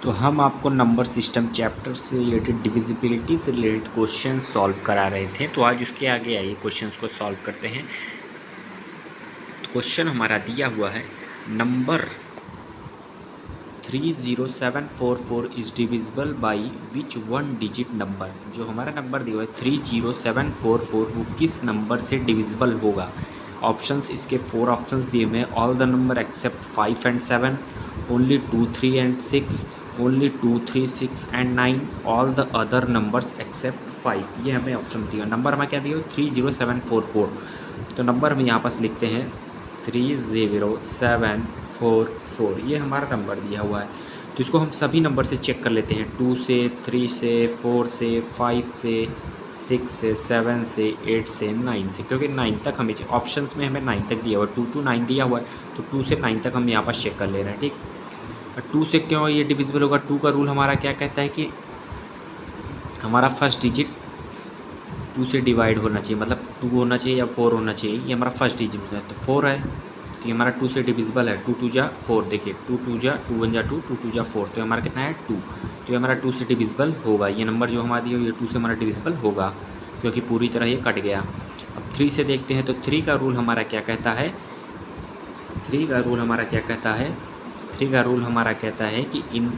तो हम आपको नंबर सिस्टम चैप्टर से रिलेटेड डिविजिबिलिटी से रिलेटेड क्वेश्चन सॉल्व करा रहे थे। तो आज उसके आगे आइए क्वेश्चंस को सॉल्व करते हैं। तो क्वेश्चन हमारा दिया हुआ है, number 30744 is divisible by which one digit number. जो हमारा नंबर दिया हुआ है 30744 वो किस नंबर से डिविजिबल होगा। ऑप्शंस इसके 4 ऑप्शंस दिए हुए हैं। All the number except 5 and 7, only 2, 3 and 6, only 2, 3, 6 and 9, all the other numbers accept 5। ये हमें ऑप्शन दिया। नंबर हमें क्या दिया 30744। तो नंबर हम यहाँ पास लिखते हैं 30744। ये हमारा नंबर दिया हुआ है। तो इसको हम सभी नंबर से चेक कर लेते हैं, 2 से, 3 से, 4 से, 5 से, 6 से, 7 से, 8 से, 9 से, क्योंकि 9 तक हमें ऑप्शंस में हमें 9 तक दिया हुआ है। 2 to 9 दिया हुआ है, तो 2 से 9 तक हम यहाँ पर चेक कर ले रहे हैं। ठीक, 2 से क्यों ये डिविजिबल होगा। 2 का रूल हमारा क्या कहता है कि हमारा फर्स्ट डिजिट 2 से डिवाइड होना चाहिए, मतलब 2 होना चाहिए या 4 होना चाहिए। ये हमारा फर्स्ट डिजिट है, तो 4 है, तो ये हमारा 2 से डिविजिबल है। 2 2 जा 4, देखिए 2 2 जा 2 1 जा 2, 2 2 जा 4, तो हमारा कितना है 2। तो ये हमारा 2 से डिविजिबल होगा। ये नंबर जो हमारा दिया ये 2 से हमारा डिविजिबल होगा, क्योंकि पूरी तरह ये कट गया। अब 3 से देखते हैं, तो 3 का रूल हमारा क्या कहता है। 3 का रूल हमारा क्या कहता है। 3 का रूल हमारा कहता है कि इन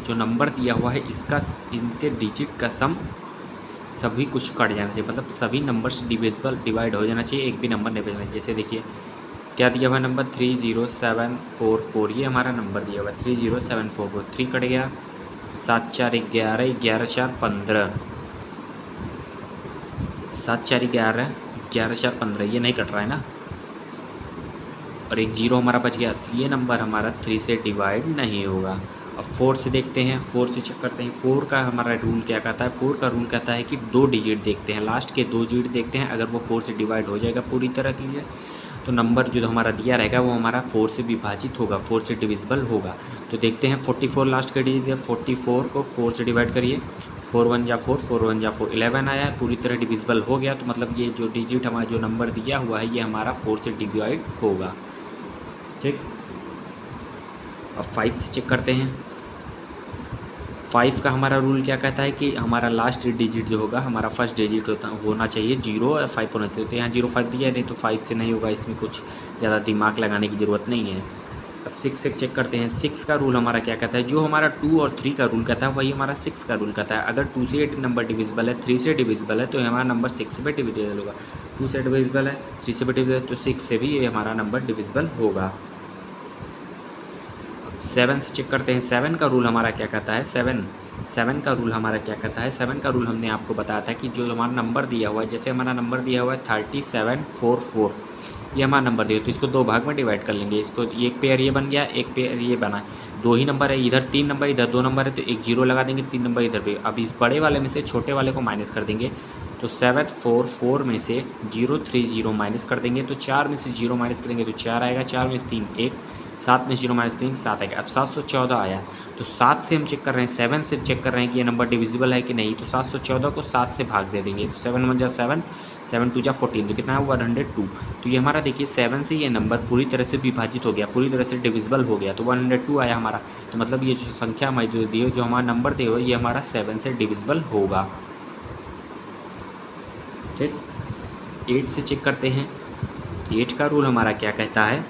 जो नंबर दिया हुआ है इसका इनके डिजिट का सम सभी कुछ कट जाना चाहिए, मतलब सभी नंबर्स डिवाइड हो जाना चाहिए, एक भी नंबर नहीं बचना चाहिए। जैसे देखिए क्या दिया हुआ है नंबर 30744। ये हमारा नंबर दिया हुआ है 30744। 3 कट गया, 7 4 11, 11 4 15, 7 4 11, 11 4 15, ये नहीं कट रहा है ना, और एक 0 हमारा बच गया। तो ये नंबर हमारा 3 से डिवाइड नहीं होगा। अब 4 से देखते हैं, 4 से चेक करते हैं। 4 का हमारा रूल क्या कहता है। 4 का रूल कहता है कि 2 डिजिट देखते हैं, लास्ट के 2 डिजिट देखते हैं। अगर वो 4 से डिवाइड हो जाएगा पूरी तरह की है, तो नंबर जो हमारा दिया रहेगा वो हमारा 4 से विभाजित होगा, 4 से डिविजिबल होगा। तो देखते हैं 44 लास्ट का डिजिट है। 44 को 4 से डिवाइड करिए, 4 1 जा 4, 4 1 जा 4, 11 आया है, पूरी तरह डिविजिबल हो गया। तो मतलब ये जो डिजिट हमारा जो नंबर दिया हुआ है ये हमारा 4 से डिवाइड होगा। ठीक, अब 5 से चेक करते हैं। 5 का हमारा रूल क्या कहता है कि हमारा लास्ट डिजिट जो होगा हमारा फर्स्ट डिजिट होना चाहिए 0 और 5 होना चाहिए। तो यहाँ 0 5 दिया है, नहीं तो 5 से नहीं होगा, इसमें कुछ ज़्यादा दिमाग लगाने की ज़रूरत नहीं है। अब 6 से चेक करते हैं। 6 का रूल हमारा क्या कहता है। जो हमारा 2 और 3 का रूल कहता है वही हमारा 6 का रूल कहता है। अगर 2 से नंबर डिविजिबल है, 3 से डिविजिबल है, तो हमारा नंबर 6 से भी डिविजिबल होगा। 2 से डिविजिबल है, 3 से भी डिविजिबल है, तो 6 से भी ये हमारा नंबर डिविजिबल होगा। 7 से चेक करते हैं। 7 का रूल हमारा क्या कहता है। 7 का रूल हमारा क्या कहता है। 7 का रूल हमने आपको बताया था कि जो हमारा नंबर दिया हुआ है, जैसे हमारा नंबर दिया हुआ है 3744, ये हमारा नंबर दिया, तो इसको 2 भाग में डिवाइड कर लेंगे। इसको एक पेयर ये बन गया, एक पेयर ये बना, 2 ही नंबर है, इधर 3 नंबर, इधर 2 नंबर है, तो एक 0 लगा देंगे, 3 नंबर इधर पे। अब इस बड़े वाले में से छोटे वाले को माइनस कर देंगे, तो 744 में से 030 माइनस कर देंगे, तो 4 में से 0 माइनस करेंगे तो 4 आएगा, 4 में से 3 1, 7 में 0 माइनस करेंगे 7 आएगा। अब 714 आया, तो 7 से हम चेक कर रहे हैं, 7 से चेक कर रहे हैं कि ये नंबर डिविजिबल है कि नहीं। तो 714 को 7 से भाग दे देंगे, तो 7 1 जा 7, 7 2 जा 14, तो कितना है 102। तो ये हमारा देखिए 7 से ये नंबर पूरी तरह से विभाजित हो गया, पूरी तरह से डिविजिबल हो गया, तो 102 आया हमारा। तो मतलब ये जो संख्या हमारी जो दी है, जो हमारा नंबर दिया हुआ है, ये हमारा 7 से डिविजिबल होगा। ठीक, 8 से चेक करते हैं। 8 का रूल हमारा क्या कहता है।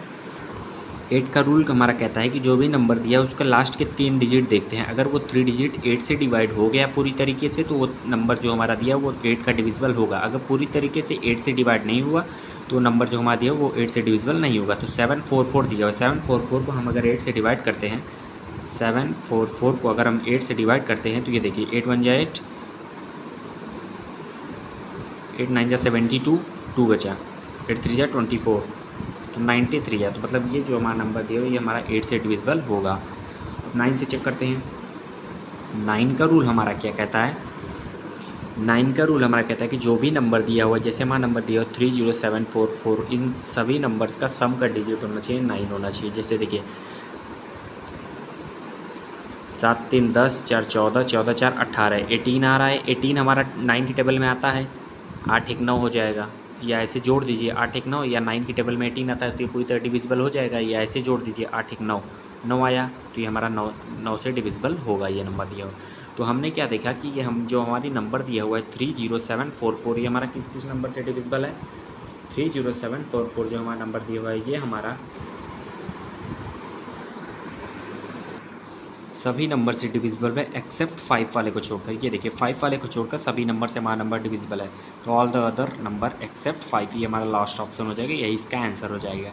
8 का रूल हमारा कहता है कि जो भी नंबर दिया है उसका लास्ट के 3 डिजिट देखते हैं। अगर वो 3 डिजिट 8 से डिवाइड हो गया पूरी तरीके से, तो वो नंबर जो हमारा दिया वो 8 का डिविजिबल होगा। अगर पूरी तरीके से 8 से डिवाइड नहीं हुआ, तो नंबर जो हमारा दिया वो 8 से डिविजिबल नहीं होगा। तो 744 दिया हुआ है, 744 को हम अगर 8 से डिवाइड करते हैं, 744 को अगर हम 8 से डिवाइड करते हैं, तो ये देखिए 8 1 जा 8, 8 9 जा 72, 2 बचा, 8 3 जा 24, तो 93 है। तो मतलब ये जो हमारा नंबर दिया है ये हमारा 8 से डिविजिबल होगा। अब 9 से चेक करते हैं। 9 का रूल हमारा क्या कहता है। 9 का रूल हमारा कहता है कि जो भी नंबर दिया हुआ है, जैसे हमारा नंबर दिया हुआ 30744, इन सभी नंबर्स का सम का डिजिट होना चाहिए 9 होना चाहिए। जैसे देखिए 7 3 10, 4 14, 14 4 18, 18 आ रहा है। 18 हमारा 9 की टेबल में आता है, 8 1 9 हो जाएगा, या ऐसे जोड़ दीजिए 8 1 9, या 9 की टेबल में 18 आता है तो ये पूरी तरह डिविजिबल हो जाएगा, या ऐसे जोड़ दीजिए 8 1 9, 9 आया, तो ये हमारा 9 से डिविजिबल होगा ये नंबर दिया हुआ। तो हमने क्या देखा कि ये हम जो हमारी नंबर दिया हुआ है 30744, ये हमारा किस किस नंबर से डिविजिबल है? 30744 जो हमारा नंबर दिया हुआ है ये हमारा सभी नंबर से डिविजिबल है एक्सेप्ट 5 वाले को छोड़कर। ये देखिए 5 वाले को छोड़कर सभी नंबर से हमारा नंबर डिविजिबल है। तो all the other number except 5, ये हमारा लास्ट ऑप्शन हो जाएगा, यही इसका आंसर हो जाएगा।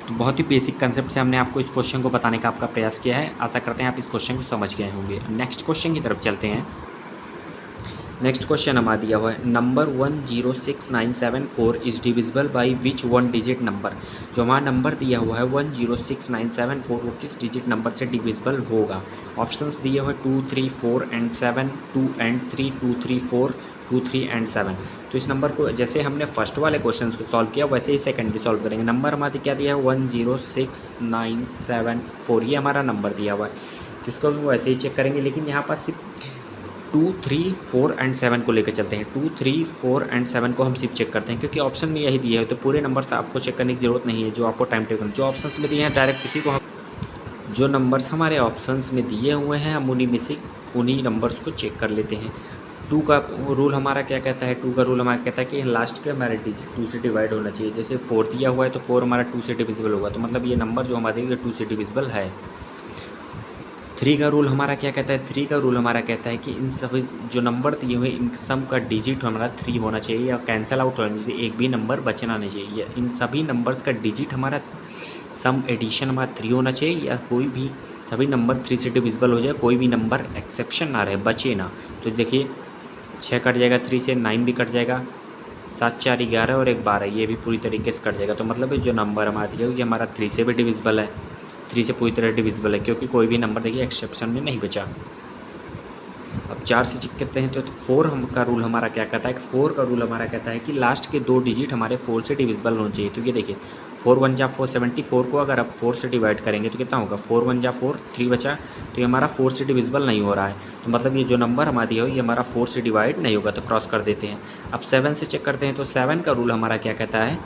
तो बहुत ही बेसिक कंसेप्ट से हमने आपको इस क्वेश्चन को बताने का आपका प्रयास किया है। आशा करते हैं आप इस क्वेश्चन को समझ गए होंगे। नेक्स्ट क्वेश्चन की तरफ चलते हैं। नेक्स्ट क्वेश्चन हमारा दिया हुआ है number 106974 is divisible by which one digit number. जो हमारा नंबर दिया हुआ है 106974 वो किस डिजिट नंबर से डिविजिबल होगा? ऑप्शंस दिए हुए 2, 3, 4 एंड 7, 2 एंड 3, 2, 3, 4, 2, 3 एंड 7। तो इस नंबर को जैसे हमने फर्स्ट वाले क्वेश्चन को सॉल्व किया वैसे ही सेकंड भी सॉल्व करेंगे। नंबर हमारा क्या दिया है 106974, ये हमारा नंबर दिया हुआ है, तो इसको हम वैसे ही चेक करेंगे। लेकिन यहाँ पर सिर्फ 2, 3, 4 एंड 7 को लेकर चलते हैं। 2, 3, 4 एंड 7 को हम सिर्फ चेक करते हैं, क्योंकि ऑप्शन में यही दिया है तो पूरे नंबर से आपको चेक करने की ज़रूरत नहीं है। जो आपको टाइम टेबल जो ऑप्शंस में दिए हैं डायरेक्ट उसी को हम जो नंबर्स हमारे ऑप्शंस में दिए हुए हैं हम उन्हीं में से उन्हीं नंबर्स को चेक कर लेते हैं। 2 का रूल हमारा क्या कहता है? 2 का रूल हमारा कहता है कि लास्ट के हमारे डिजिट 2 से डिवाइड होना चाहिए। जैसे 4 दिया हुआ है तो 4 हमारा 2 से डिविजिबल होगा, तो मतलब ये नंबर जो हमारे 2 से डिविजिबल है। 3 का रूल हमारा क्या कहता है? 3 का रूल हमारा कहता है कि इन सभी जो नंबर दिए हुए इन सम का डिजिट हमारा 3 होना चाहिए या कैंसिल आउट होना चाहिए, एक भी नंबर बचना नहीं चाहिए। इन सभी नंबर्स का डिजिट हमारा सम एडिशन हमारा 3 होना चाहिए, या कोई भी सभी नंबर 3 से डिविजिबल हो जाए, कोई भी नंबर एक्सेप्शन ना रहे, बचे ना। तो देखिए 6 कट जाएगा 3 से, 9 भी कट जाएगा, 7, 4, 11 और 1, 12, ये भी पूरी तरीके से कट जाएगा। तो मतलब जो नंबर हमारा दिया ये हमारा 3 से भी डिविजिबल है, 3 से पूरी तरह डिविजिबल है, क्योंकि कोई भी नंबर देखिए एक्सेप्शन में नहीं बचा। अब 4 से चेक करते हैं तो 4 का रूल हमारा क्या कहता है? 4 का रूल हमारा कहता है कि लास्ट के 2 डिजिट हमारे 4 से डिविजिबल होने चाहिए। तो ये देखिए 4 1 जा 4, 74 को अगर आप 4 से डिवाइड करेंगे तो कितना होगा? 4 1 जा 4, 3 बचा, तो ये हमारा 4 से डिविजिबल नहीं हो रहा है। तो मतलब ये जो नंबर हमारा दिया हो ये हमारा 4 से डिवाइड नहीं होगा, तो क्रॉस कर देते हैं। अब 7 से चेक करते हैं तो 7 का रूल हमारा क्या कहता है?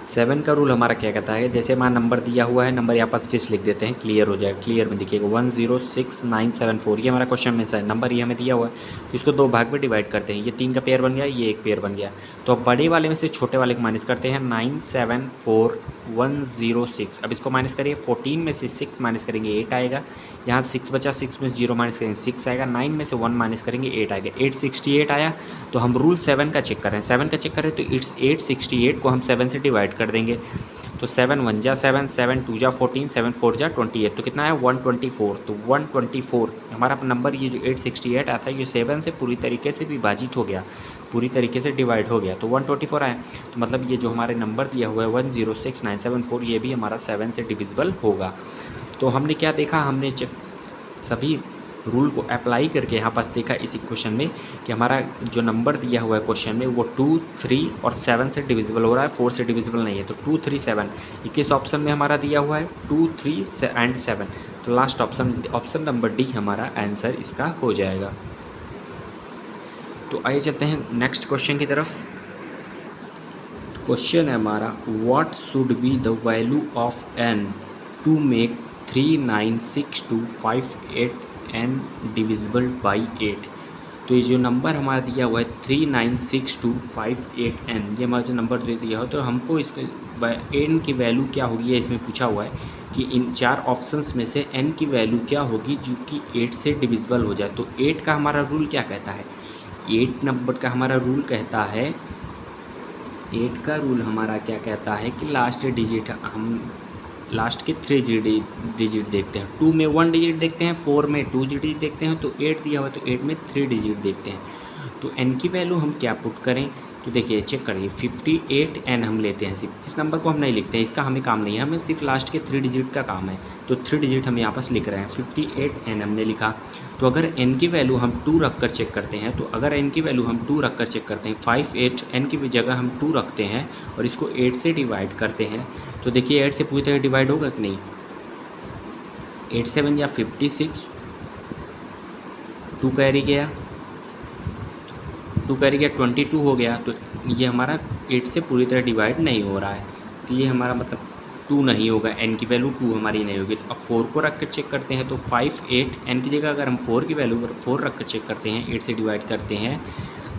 7 का रूल हमारा क्या कहता है? जैसे हमारा नंबर दिया हुआ है, नंबर यहाँ पास फिर लिख देते हैं, क्लियर हो जाएगा। क्लियर में देखिएगा 106974, ये हमारा क्वेश्चन में है नंबर, ये हमें दिया हुआ है, तो इसको 2 भाग में डिवाइड करते हैं। ये 3 का पेयर बन गया, ये 1 पेयर बन गया। तो अब बड़े वाले में से छोटे वाले को माइनस करते हैं, 974106। अब इसको माइनस करिए, 14 में से 6 माइनस करेंगे 8 आएगा, यहाँ 6 बचा, 6 में से 0 माइनस करेंगे 6 आएगा, 9 में से 1 माइनस करेंगे 8 आएगा, 868 आया। तो हम रूल 7 का चेक करें, 7 का चेक करें तो इट्स 868 को हम 7 से डिवाइड कर देंगे। तो 7 1 जा 7, 7 2 जा 14, 7 4 जा 28, तो कितना है 124। तो 124 हमारा नंबर ये जो 868 आता है ये 7 से पूरी तरीके से विभाजित हो गया, पूरी तरीके से डिवाइड हो गया, तो 124 आया। तो मतलब ये जो हमारे नंबर दिया हुआ है 106974 ये भी हमारा 7 से डिविजिबल होगा। तो हमने क्या देखा? हमने सभी रूल को अप्लाई करके यहाँ पास देखा इस इक्वेशन में कि हमारा जो नंबर दिया हुआ है क्वेश्चन में वो 2, 3 और 7 से डिविजिबल हो रहा है, 4 से डिविजिबल नहीं है। तो 2, 3, 7 किस ऑप्शन में हमारा दिया हुआ है? 2, 3 एंड 7। तो लास्ट ऑप्शन नंबर डी हमारा आंसर इसका हो जाएगा। तो आइए चलते हैं नेक्स्ट क्वेश्चन की तरफ। क्वेश्चन है हमारा what should be the value of n to make 396258 n divisible by 8। तो ये जो नंबर हमारा दिया हुआ है 396258 n, ये हमारा जो नंबर दे दिया हो, तो हमको इसके n की वैल्यू क्या होगी इसमें पूछा हुआ है कि इन 4 ऑप्शंस में से n की वैल्यू क्या होगी जो कि 8 से डिविजिबल हो जाए। तो 8 का हमारा रूल क्या कहता है? 8 नंबर का हमारा रूल कहता है, 8 का रूल हमारा क्या कहता है कि लास्ट डिजिट हम लास्ट के 3 डिजिट देखते हैं। 2 में 1 डिजिट देखते हैं, 4 में 2 डिजिट देखते हैं, तो 8 दिया हुआ तो 8 में 3 डिजिट देखते हैं। तो n की वैल्यू हम क्या पुट करें? तो देखिए चेक करिए 58n हम लेते हैं, सिर्फ इस नंबर को हम नहीं लिखते हैं, इसका हमें काम नहीं है, हमें सिर्फ लास्ट के 3 डिजिट का काम है। तो 3 डिजिट हम यहाँ पास लिख रहे हैं, 58n हमने लिखा। तो अगर n की वैल्यू हम 2 रख कर चेक करते हैं, तो अगर n की वैल्यू हम 2 रख कर चेक करते हैं, 58 n की जगह हम 2 रखते हैं और इसको 8 से डिवाइड करते हैं, तो देखिए 8 से पूरी तरह डिवाइड होगा कि नहीं? 8 7 या 56, 2 कैरी गया, 2 कैरी गया 22 हो गया। तो ये हमारा 8 से पूरी तरह डिवाइड नहीं हो रहा है, तो ये हमारा मतलब 2 नहीं होगा, n की वैल्यू 2 हमारी नहीं होगी। तो अब 4 को रख कर चेक करते हैं, तो 5 8 n की जगह अगर हम 4 की वैल्यू 4 रख कर चेक करते हैं, 8 से डिवाइड करते हैं,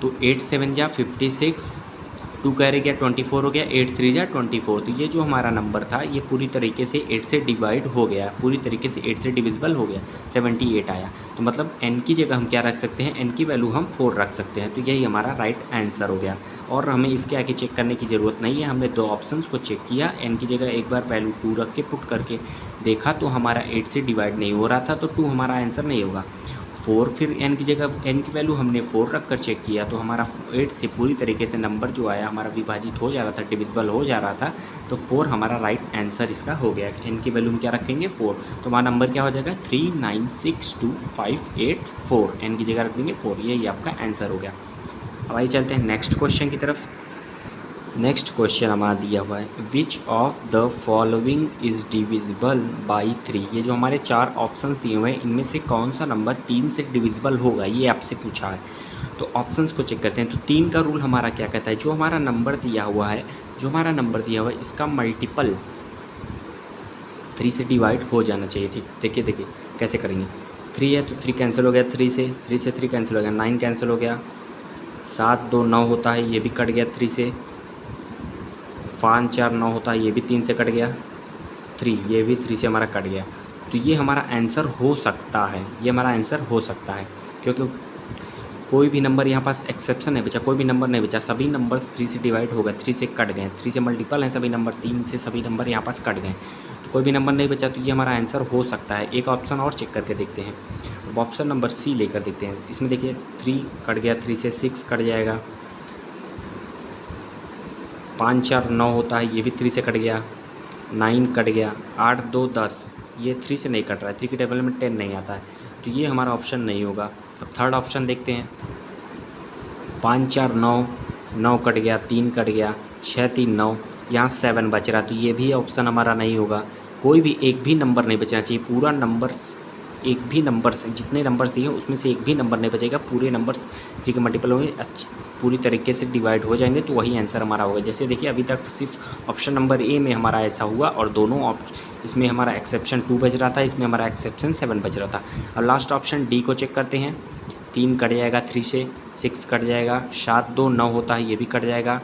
तो 8 7 जा 56, 2 कैरी गया 24 हो गया, 8 3 जा 24। तो ये जो हमारा नंबर था ये पूरी तरीके से 8 से डिवाइड हो गया, पूरी तरीके से 8 से डिविजिबल हो गया, 78 आया। तो मतलब n की जगह हम क्या रख सकते हैं, n की वैल्यू हम 4 रख सकते हैं। तो यही हमारा राइट आंसर हो गया। और हमें इसके आगे चेक करने की ज़रूरत नहीं है, हमने दो ऑप्शंस को चेक किया, n की जगह एक बार वैल्यू 2 रख के पुट करके देखा तो हमारा 8 से डिवाइड नहीं हो रहा था, तो 2 हमारा आंसर नहीं होगा। 4 फिर n की जगह n की वैल्यू हमने 4 रख कर चेक किया तो हमारा 8 से पूरी तरीके से नंबर जो आया हमारा विभाजित हो जा रहा था, डिविजिबल हो जा रहा था, तो 4 हमारा राइट आंसर इसका हो गया। n की वैल्यू हम क्या रखेंगे 4, तो हमारा नंबर क्या हो जाएगा 3962584, n की जगह रख देंगे 4, यही आपका आंसर हो गया। अब आइए चलते हैं नेक्स्ट क्वेश्चन की तरफ। नेक्स्ट क्वेश्चन हमारा दिया हुआ है, which of the following is divisible by 3। ये जो हमारे 4 ऑप्शंस दिए हुए हैं इनमें से कौन सा नंबर 3 से डिविजिबल होगा, ये आपसे पूछा है। तो ऑप्शंस को चेक करते हैं। तो 3 का रूल हमारा क्या कहता है, जो हमारा नंबर दिया हुआ है, इसका मल्टीपल 3 से डिवाइड हो जाना चाहिए। ठीक, देखिए कैसे करेंगे। 3 है तो 3 कैंसिल हो गया, 3 से 3 कैंसिल हो गया, 9 कैंसिल हो गया, 7 2 9 होता है, ये भी कट गया 3 से, 5 4 9 होता है, ये भी 3 से कट गया, 3 ये भी 3 से हमारा कट गया। तो ये हमारा आंसर हो सकता है, क्योंकि कोई भी नंबर यहाँ पास एक्सेप्शन नहीं बचा, कोई भी नंबर नहीं बचा, सभी नंबर्स 3 से डिवाइड हो गए, 3 से कट गए, 3 से मल्टीपल हैं सभी नंबर, 3 से सभी नंबर यहाँ पास कट गए, तो कोई भी नंबर नहीं बचा, तो ये हमारा आंसर हो सकता है। एक ऑप्शन और चेक करके देखते हैं, अब ऑप्शन नंबर सी लेकर देखते हैं। इसमें देखिए 3 कट गया, 3 से 6 कट जाएगा, 5 4 9 होता है, ये भी 3 से कट गया, 9 कट गया, 8 2 10, ये 3 से नहीं कट रहा है, 3 के टेबल में 10 नहीं आता है, तो ये हमारा ऑप्शन नहीं होगा। अब थर्ड ऑप्शन देखते हैं, 5 4 9, 9 कट गया, 3 कट गया, 6 3 9, यहाँ 7 बच रहा, तो ये भी ऑप्शन हमारा नहीं होगा। कोई भी एक भी नंबर नहीं बचना चाहिए, पूरा नंबर्स एक भी नंबर्स, जितने नंबर्स दिए उसमें से एक भी नंबर नहीं बचेगा, पूरे नंबर्स 3 के मल्टीपल होंगे, पूरी तरीके से डिवाइड हो जाएंगे, तो वही आंसर हमारा होगा। जैसे देखिए अभी तक सिर्फ ऑप्शन नंबर ए में हमारा ऐसा हुआ, और दोनों इसमें हमारा एक्सेप्शन 2 बच रहा था, इसमें हमारा एक्सेप्शन 7 बच रहा था। अब लास्ट ऑप्शन डी को चेक करते हैं। 3 कट जाएगा 3 से, 6 कट जाएगा, 7 2 9 होता है, ये भी कट जाएगा,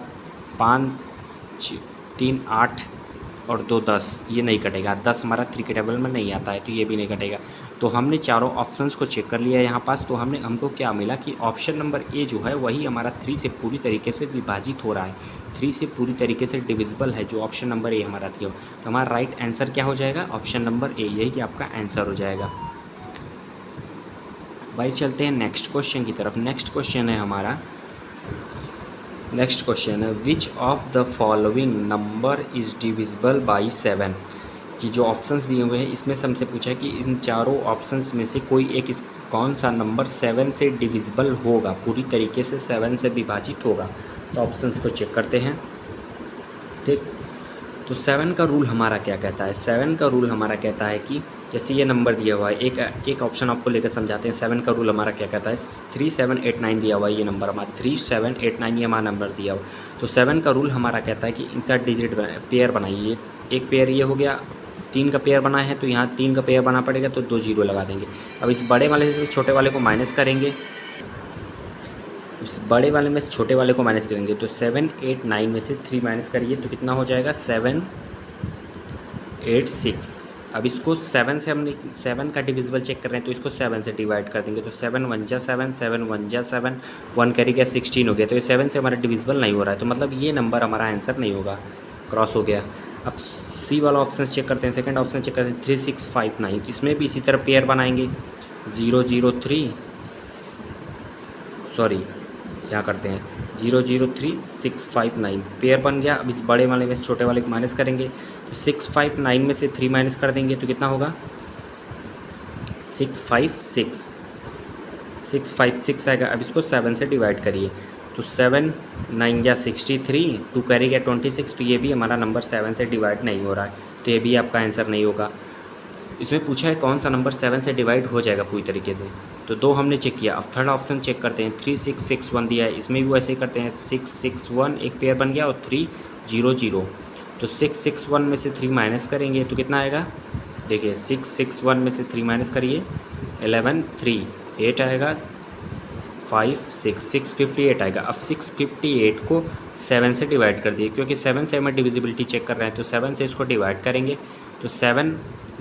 5 3 8 और 2 10, ये नहीं कटेगा, 10 हमारा 3 के टेबल में नहीं आता है, तो ये भी नहीं कटेगा। तो हमने चारों ऑप्शंस को चेक कर लिया यहाँ पास, तो हमको क्या मिला कि ऑप्शन नंबर ए जो है वही हमारा 3 से पूरी तरीके से विभाजित हो रहा है, 3 से पूरी तरीके से डिविजिबल है, जो ऑप्शन नंबर ए हमारा दिया हो। तो हमारा राइट आंसर क्या हो जाएगा, ऑप्शन नंबर ए, यही कि आपका आंसर हो जाएगा। भाई चलते हैं नेक्स्ट क्वेश्चन की तरफ। नेक्स्ट क्वेश्चन है which of the following number is divisible by 7। कि जो ऑप्शंस दिए हुए हैं इसमें से हमसे पूछा है कि इन चारों ऑप्शंस में से कोई एक कौन सा नंबर 7 से डिविजिबल होगा, पूरी तरीके से 7 से विभाजित होगा। तो ऑप्शंस को चेक करते हैं। ठीक, तो 7 का रूल हमारा क्या कहता है, 7 का रूल हमारा कहता है कि जैसे ये नंबर दिया हुआ है, एक ऑप्शन आपको लेकर समझाते हैं। 7 का रूल हमारा क्या कहता है, 3789 दिया हुआ है, ये नंबर हमारा 3789 ये हमारा नंबर दिया हुआ। तो 7 का रूल हमारा कहता है कि इनका डिजिट पेयर बनाइए, एक पेयर ये हो गया, 3 का पेयर बना है तो यहाँ 3 का पेयर बना पड़ेगा, तो 2 0 लगा देंगे। अब इस बड़े वाले से छोटे वाले को माइनस करेंगे, इस बड़े वाले में से छोटे वाले को माइनस करेंगे, तो 7 8 9 में से 3 माइनस करिए तो कितना हो जाएगा 7 8 6। अब इसको 7 से हमने 7 का डिविजिबल चेक कर रहे हैं, तो इसको 7 से डिवाइड कर देंगे, तो 7 1 जा 7, 7 1 जा 7, 1 कैरी गया 16 हो गया, तो ये 7 से हमारा डिविजिबल नहीं हो रहा है, तो मतलब ये नंबर हमारा आंसर नहीं होगा, क्रॉस हो गया। अब सी वाला ऑप्शन चेक करते हैं, सेकंड ऑप्शन चेक करते हैं 3659, इसमें भी इसी तरह पेयर बनाएंगे 003, सॉरी यहाँ करते हैं 003659 पेयर बन गया। अब इस बड़े वाले में से छोटे वाले को माइनस करेंगे, तो 659 में से 3 माइनस कर देंगे तो कितना होगा 656 आएगा। अब इसको 7 से डिवाइड करिए, तो 7 9 जा 63, 2 कैरी गया 26, तो ये भी हमारा नंबर 7 से डिवाइड नहीं हो रहा है, तो ये भी आपका आंसर नहीं होगा। इसमें पूछा है कौन सा नंबर 7 से डिवाइड हो जाएगा पूरी तरीके से, तो 2 हमने चेक किया। अब थर्ड ऑप्शन चेक करते हैं, 3661 दिया है, इसमें भी वैसे ही करते हैं 661 एक पेयर बन गया और 3 0 0, तो 661 में से 3 माइनस करेंगे तो कितना आएगा, देखिए 661 में से 3 माइनस करिए, 11 3 8 आएगा, 5 6 658 आएगा। अब 658 को 7 से डिवाइड कर दिए, क्योंकि 7 से हमें डिविजिबिलिटी चेक कर रहे हैं, तो 7 से इसको डिवाइड करेंगे तो 7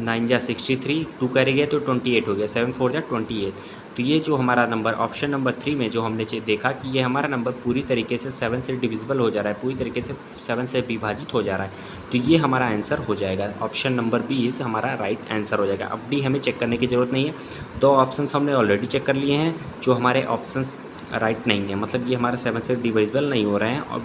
9 जा 63, 2 करेंगे तो 28 हो गया, 7 4 जा 28। तो ये जो हमारा नंबर ऑप्शन नंबर 3 में जो हमने देखा कि ये हमारा नंबर पूरी तरीके से 7 से डिविजिबल हो जा रहा है, पूरी तरीके से 7 से विभाजित हो जा रहा है, तो ये हमारा आंसर हो जाएगा। ऑप्शन नंबर बी इस हमारा राइट आंसर हो जाएगा। अब डी हमें चेक करने की ज़रूरत नहीं है, 2 ऑप्शंस हमने ऑलरेडी चेक कर लिए हैं जो हमारे ऑप्शंस राइट नहीं है, मतलब ये हमारा 7 से डिविजिबल नहीं हो रहे हैं, और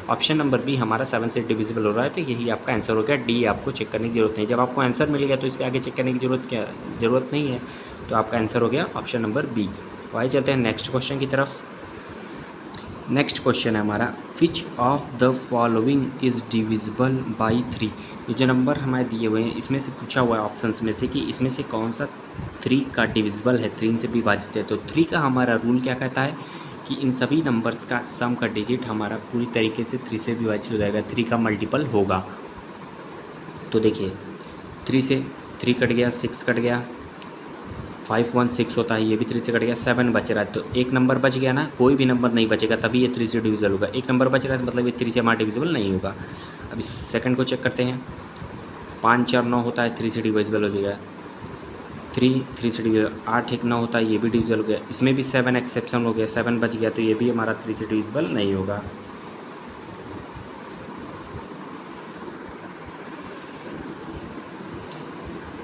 ऑप्शन नंबर बी हमारा 7 से डिविजिबल हो रहा है, तो यही आपका आंसर हो गया। डी आपको चेक करने की जरूरत नहीं, जब आपको आंसर मिल गया तो इसके आगे चेक करने की ज़रूरत नहीं है, तो आपका आंसर हो गया ऑप्शन नंबर बी। तो आइए चलते हैं नेक्स्ट क्वेश्चन की तरफ। नेक्स्ट क्वेश्चन है हमारा, which of the following is divisible by 3। ये जो नंबर हमारे दिए हुए हैं इसमें से पूछा हुआ है ऑप्शंस में से कि इसमें से कौन सा 3 का डिविजिबल है, 3 से विभाजित है। तो 3 का हमारा रूल क्या कहता है कि इन सभी नंबर्स का सम का डिजिट हमारा पूरी तरीके से 3 से विभाजित हो जाएगा, 3 का मल्टीपल होगा। तो देखिए 3 से 3 कट गया, 6 कट गया, 5 1 6 होता है, ये भी 3 से कट गया, 7 बच रहा है, तो एक नंबर बच गया ना, कोई भी नंबर नहीं बचेगा तभी ये 3 से डिविजिबल होगा। एक नंबर बच रहा है मतलब ये 3 से हमारा डिविजिबल नहीं होगा। अब इस सेकंड को चेक करते हैं, 5 4 9 होता है, 3 से डिविजिबल हो जाएगा, 3 से डिविजिबल, 8 1 9 होता है, ये भी डिविजिबल हो गया। इसमें भी 7 एक्सेप्शन हो गया, 7 बच गया, तो ये भी हमारा 3 से डिविजिबल नहीं होगा।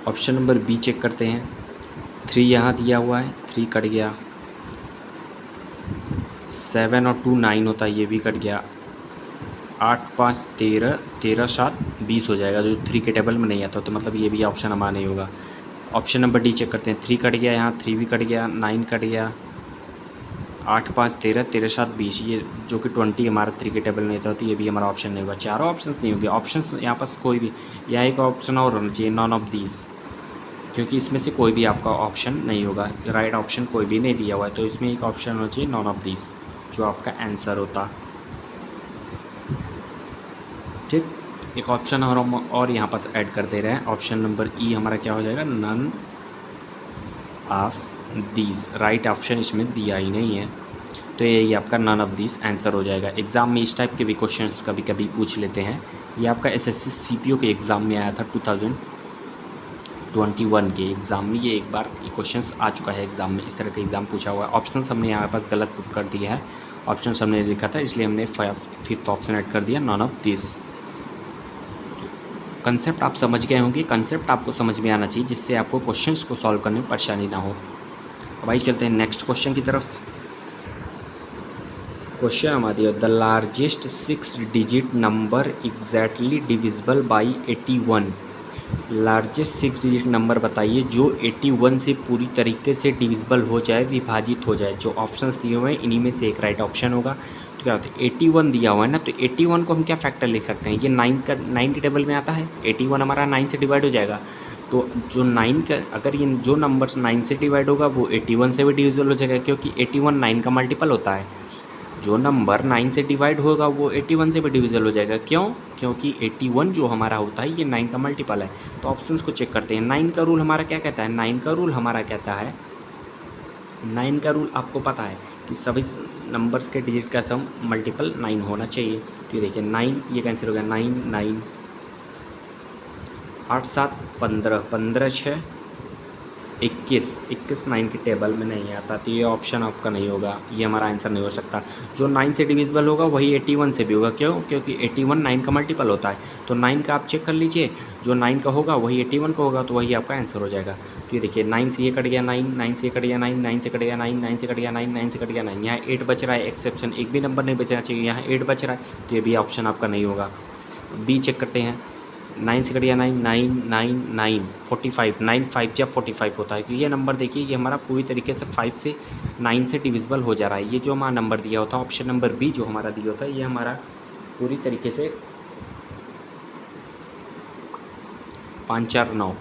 ऑप्शन नंबर बी चेक करते हैं, 3 यहाँ दिया हुआ है, 3 कट गया, 7 और 2 9 होता है, ये भी कट गया, 8 5 13 13 7 20 हो जाएगा, जो 3 के टेबल में नहीं आता, तो मतलब ये भी ऑप्शन हमारा नहीं होगा। ऑप्शन नंबर डी चेक करते हैं, 3 कट गया, यहाँ 3 भी कट गया, 9 कट गया, 8 5 13 13 7 20, ये जो कि 20 हमारा 3 के टेबल में नहीं था, तो ये भी हमारा ऑप्शन नहीं होगा। चारों ऑप्शंस नहीं होंगे। ऑप्शंस यहाँ पास कोई भी, यहाँ एक ऑप्शन और होना चाहिए, नॉन ऑफ दीज, क्योंकि इसमें से कोई भी आपका ऑप्शन नहीं होगा, राइट ऑप्शन कोई भी नहीं दिया हुआ है, तो इसमें एक ऑप्शन होना चाहिए नॉन ऑफ दिस, जो आपका आंसर होता। ठीक, एक ऑप्शन और यहाँ पास ऐड कर दे रहे हैं, ऑप्शन नंबर ई हमारा क्या हो जाएगा, none of these. Right option इसमें दिया ही नहीं है, तो यही आपका नन ऑफ दिस आंसर हो जाएगा। एग्ज़ाम में इस टाइप के भी क्वेश्चंस कभी कभी पूछ लेते हैं। ये आपका एसएससी सीपीओ के एग्ज़ाम में आया था 2021 के एग्ज़ाम में, ये एक बार क्वेश्चंस आ चुका है एग्ज़ाम में, इस तरह का एग्ज़ाम पूछा हुआ है। ऑप्शंस हमने यहाँ पास गलत पुट कर दिया है, ऑप्शंस हमने लिखा था, इसलिए हमने 5th ऑप्शन ऐड कर दिया, नॉन ऑफ दिस। कंसेप्ट आप समझ गए होंगे, कंसेप्ट आपको समझ में आना चाहिए, जिससे आपको क्वेश्चंस को सॉल्व करने में परेशानी ना हो। अब आइए चलते हैं नेक्स्ट क्वेश्चन की तरफ। क्वेश्चन हमारी, the largest 6 digit number exactly divisible by 81। Largest 6 digit number बताइए जो 81 से पूरी तरीके से डिविजिबल हो जाए, विभाजित हो जाए। जो ऑप्शंस दिए हुए हैं इन्हीं में से एक राइट ऑप्शन होगा। तो क्या होता है, 81 दिया हुआ है ना, तो 81 को हम क्या फैक्टर लिख सकते हैं, ये 9 के टेबल में आता है, 81 हमारा 9 से डिवाइड हो जाएगा। तो जो 9 का, अगर ये जो नंबर 9 से डिवाइड होगा वो 81 से भी डिविजिबल हो जाएगा, क्योंकि 81 9 का मल्टीपल होता है। जो नंबर 9 से डिवाइड होगा वो 81 से भी डिविजिबल हो जाएगा। क्यों? क्योंकि 81 जो हमारा होता है ये 9 का मल्टीपल है। तो ऑप्शंस को चेक करते हैं। 9 का रूल हमारा क्या कहता है, 9 का रूल हमारा कहता है, 9 का रूल आपको पता है कि सभी नंबर्स के डिजिट का सम मल्टीपल 9 होना चाहिए। तो ये देखिए 9, ये कैंसिल हो गया, 9 9, 8 7 15, 15 6 21, 21 9 के टेबल में नहीं आता, तो ये ऑप्शन आपका नहीं होगा, ये हमारा आंसर नहीं हो सकता। जो 9 से डिविजिबल होगा वही 81 से भी होगा। क्यों? क्योंकि 81 9 का मल्टीपल होता है। तो 9 का आप चेक कर लीजिए, जो 9 का होगा वही 81 का होगा, तो वही आपका आंसर हो जाएगा। तो ये देखिए 9 से ये कट गया 9, 9 से कट गया 9, 9 से कट गया 9, 9 से कट गया 9, 9 से कट गया 9, यहाँ 8 बच रहा है, एक्सेप्शन एक भी नंबर नहीं बचना चाहिए, यहाँ 8 बच रहा है, तो ये भी ऑप्शन आपका नहीं होगा। बी चेक करते हैं, 9 से कट गया 9, 9 9 9 45, 9 5 जब 45 होता है। तो ये नंबर देखिए, ये हमारा पूरी तरीके से 5 से 9 से डिविजिबल हो जा रहा है। ये जो हमारा नंबर दिया होता है, ऑप्शन नंबर बी जो हमारा दिया होता है, ये हमारा पूरी तरीके से 5 4 9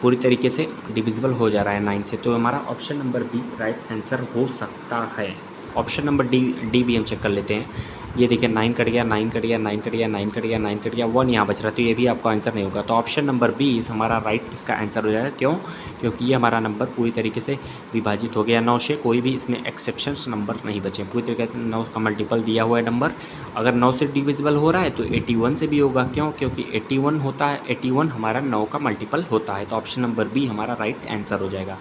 पूरी तरीके से डिविजिबल हो जा रहा है 9 से। तो हमारा option number B right answer हो सकता है। ऑप्शन नंबर डी भी हम चेक कर लेते हैं। ये देखिए 9 कट गया, 9 कट गया, 9 कट गया, 9 कट गया, 9 कट गया, 1 यहाँ बच रहा, तो ये भी आपका आंसर नहीं होगा। तो ऑप्शन नंबर बी इस हमारा राइट इसका आंसर हो जाएगा। क्यों? क्योंकि ये हमारा नंबर पूरी तरीके से विभाजित हो गया 9 से, कोई भी इसमें एक्सेप्शंस नंबर नहीं बचे, पूरी तरीके से 9 का मल्टीपल दिया हुआ है नंबर। अगर 9 से डिविजिबल हो रहा है तो 81 से भी होगा। क्यों? क्योंकि 81 होता है, 81 हमारा 9 का मल्टीपल होता है। तो ऑप्शन नंबर बी हमारा राइट आंसर हो जाएगा।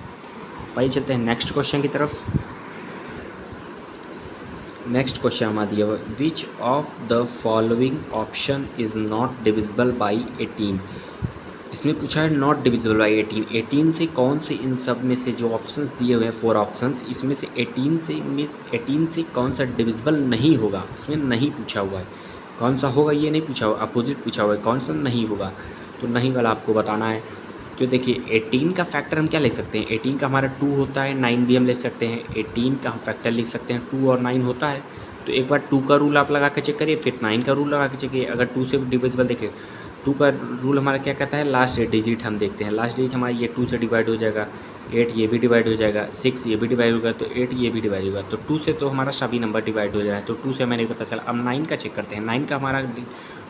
भाई चलते हैं नेक्स्ट क्वेश्चन की तरफ। नेक्स्ट क्वेश्चन हमारा दिया हुआ है, which of the following option is not divisible by 18। इसमें पूछा है नॉट डिविजिबल बाई 18। 18 से कौन से इन सब में से जो ऑप्शंस दिए हुए हैं 4 ऑप्शंस, इसमें से 18 से कौन सा डिविजिबल नहीं होगा, इसमें नहीं पूछा हुआ है। कौन सा होगा ये नहीं पूछा हुआ, अपोजिट पूछा हुआ है, कौन सा नहीं होगा। तो नहीं वाला आपको बताना है। तो देखिए 18 का फैक्टर हम क्या ले सकते हैं, 18 का हमारा 2 होता है, 9 भी हम ले सकते हैं। 18 का हम फैक्टर लिख सकते हैं, 2 और 9 होता है। तो एक बार 2 का रूल आप लगा के चेक करिए, फिर 9 का रूल लगा के चेक करिए। अगर 2 से डिविजिबल देखिए, 2 का रूल हमारा क्या कहता है, लास्ट डिजिट हम देखते हैं। लास्ट डिजिट हमारा ये 2 से डिवाइड हो जाएगा, 8 ये भी डिवाइड हो जाएगा, 6 ये भी डिवाइड होगा, तो 8 ये भी डिवाइड होगा। तो 2 से तो हमारा सभी नंबर डिवाइड हो जाए, तो 2 से हमें नहीं पता चला। अब 9 का चेक करते हैं। 9 का हमारा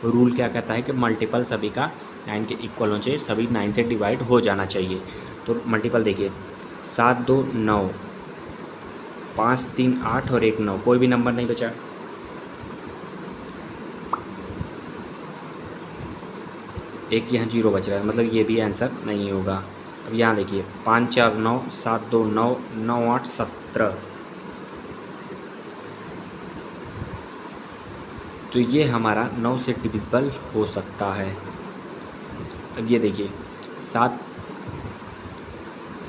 रूल क्या कहता है कि मल्टीपल सभी का 9 के इक्वल होना चाहिए, सभी 9 से डिवाइड हो जाना चाहिए। तो मल्टीपल देखिए 7 2 9, 5 3 8 और 1 9, कोई भी नंबर नहीं बचा। एक यहाँ 0 बच रहा है, मतलब ये भी आंसर नहीं होगा। अब यहाँ देखिए 5 4 9, 7 2 9, 9 8 17, तो ये हमारा 9 से डिविजिबल हो सकता है। अब ये देखिए 7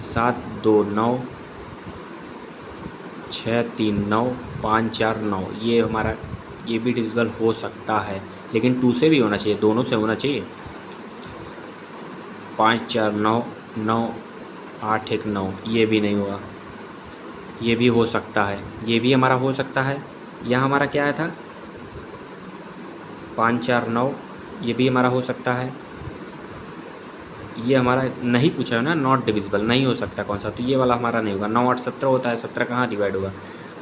7 2 9, 6 3 9, 5 4 9, ये हमारा ये भी डिविजिबल हो सकता है, लेकिन 2 से भी होना चाहिए, दोनों से होना चाहिए। 5 4 9, 9 8 1 9, ये भी नहीं होगा। ये भी हो सकता है, ये भी हमारा हो सकता है। यहाँ हमारा क्या आया था 5 4 9, ये भी हमारा हो सकता है। ये हमारा नहीं पूछा है ना, नॉट डिविजिबल नहीं हो सकता कौन सा, तो ये वाला हमारा नहीं होगा। 9 8 17 होता है, 17 कहाँ डिवाइड होगा,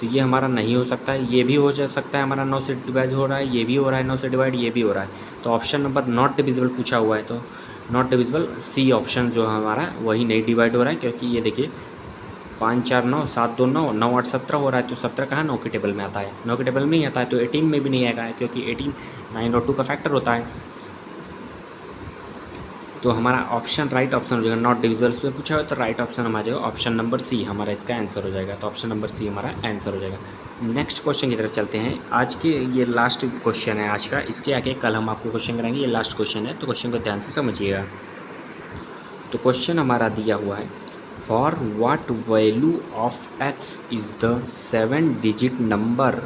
तो ये हमारा नहीं हो सकता है। ये भी हो जा सकता है हमारा 9 से डिवाइड हो रहा है, ये भी हो रहा है 9 से डिवाइड, ये भी हो रहा है। तो ऑप्शन नंबर नॉट डिविजिबल पूछा हुआ है, तो नॉट डिविजिबल सी ऑप्शन जो हमारा वही नहीं डिवाइड हो रहा है। क्योंकि ये देखिए 5 4 9, 7 2 9, 9 8 17 हो रहा है, तो 17 कहाँ 9 के टेबल में आता है, 9 के टेबल में ही आता है। तो 18 में भी नहीं आएगा, क्योंकि 18 9 और 2 का फैक्टर होता है। तो हमारा ऑप्शन राइट ऑप्शन हो जाएगा। नॉट डिविजिबल पे पूछा है तो राइट ऑप्शन हमारा जाएगा ऑप्शन नंबर सी, हमारा इसका आंसर हो जाएगा। तो ऑप्शन नंबर सी हमारा आंसर हो जाएगा। नेक्स्ट क्वेश्चन की तरफ चलते हैं। आज के ये लास्ट क्वेश्चन है आज का, इसके आगे कल हम आपको क्वेश्चन कराएंगे। ये लास्ट क्वेश्चन है, तो क्वेश्चन को ध्यान से समझिएगा। तो क्वेश्चन हमारा दिया हुआ है, for what value of x is the 7 digit number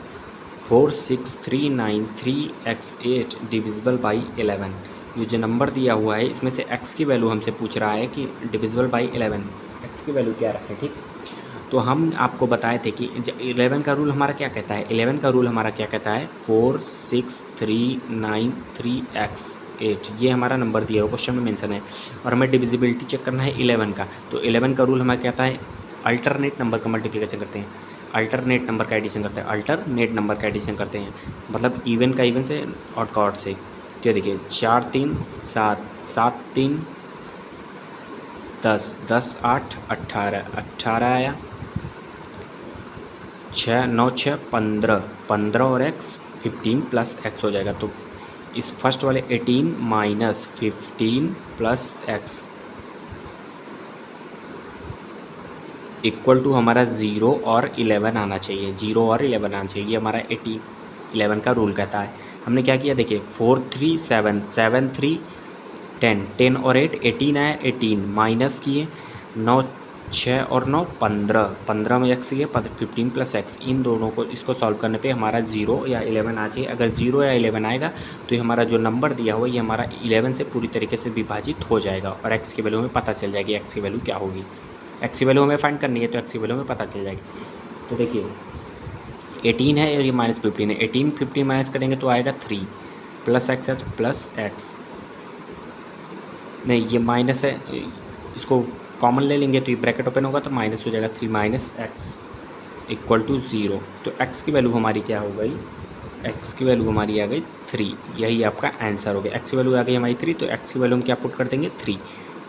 46393x8 divisible by 11। ये जो नंबर दिया हुआ है इसमें से x की वैल्यू हमसे पूछ रहा है कि डिविजिबल बाई 11, x की वैल्यू क्या रखें, ठीक। तो हम आपको बताए थे कि 11 का रूल हमारा क्या कहता है, 11 का रूल हमारा क्या कहता है 46393x8, ये हमारा नंबर दिया हुआ क्वेश्चन में मेंशन है। और हमें डिविजिबिलिटी चेक करना है 11 का, तो 11 का रूल हमारा कहता है अल्टरनेट नंबर का मल्टीप्लिकेशन करते हैं, अल्टरनेट नंबर का एडिशन करते हैं, अल्टरनेट नंबर का एडिशन करते हैं, मतलब इवन का इवन से ऑड का ऑड से। तो देखिए 4 3 7, 7 3 10, 10 8 18, 18 आया, 6 9 6 15, 15 और x 15 प्लस x हो जाएगा। तो इस फर्स्ट वाले 18 minus 15 plus x equal to हमारा 0 और 11 आना चाहिए, 0 और 11 आना चाहिए, ये हमारा 11 का रूल कहता है। हमने क्या किया देखिए 4 3 7 7 3 10, 10 और 8 18 आया, 18 माइनस किए 9 6 और 9 15, 15 में x ये 15 प्लस x, इन दोनों को इसको सॉल्व करने पे हमारा 0 या 11 आ चाहिए। अगर 0 या 11 आएगा तो ये हमारा जो नंबर दिया हुआ ये हमारा 11 से पूरी तरीके से विभाजित हो जाएगा और x की वैल्यू हमें पता चल जाएगी, x की वैल्यू क्या होगी। x की वैल्यू हमें फाइंड करनी है तो x की वैल्यू हमें पता चल जाएगी। तो देखिए 18 है और ये माइनस 15 है, 18 15 माइनस करेंगे तो आएगा 3 प्लस x है तो प्लस x, नहीं ये माइनस है, इसको कॉमन ले लेंगे तो ये ब्रैकेट ओपन होगा तो माइनस हो जाएगा 3 माइनस एक्स इक्वल टू 0। तो x की वैल्यू हमारी क्या हो गई एक्स की वैल्यू हमारी आ गई 3, यही आपका आंसर हो गया। एक्स की वैल्यू आ गई हमारी 3, तो एक्स की वैल्यू हम क्या पुट कर देंगे 3।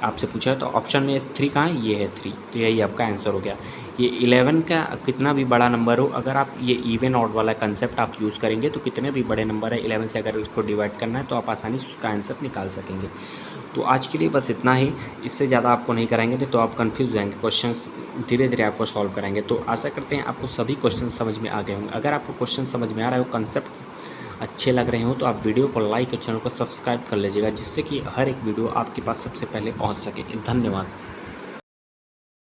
आपसे पूछा है तो ऑप्शन में 3 कहाँ है, ये है 3, तो यही आपका आंसर हो गया। ये 11 का कितना भी बड़ा नंबर हो, अगर आप ये इवन ऑड वाला कंसेप्ट आप यूज़ करेंगे तो कितने भी बड़े नंबर है 11 से अगर इसको डिवाइड करना है तो आप आसानी से उसका आंसर निकाल सकेंगे। तो आज के लिए बस इतना ही, इससे ज़्यादा आपको नहीं कराएंगे तो आप कंफ्यूज हो जाएंगे। क्वेश्चंस धीरे धीरे आपको सॉल्व कराएंगे। तो आशा करते हैं आपको सभी क्वेश्चन समझ में आ गए होंगे। अगर आपको क्वेश्चन समझ में आ रहा है, वो कंसेप्ट अच्छे लग रहे हो तो आप वीडियो को लाइक और चैनल को सब्सक्राइब कर लीजिएगा, जिससे कि हर एक वीडियो आपके पास सबसे पहले पहुंच सके। धन्यवाद।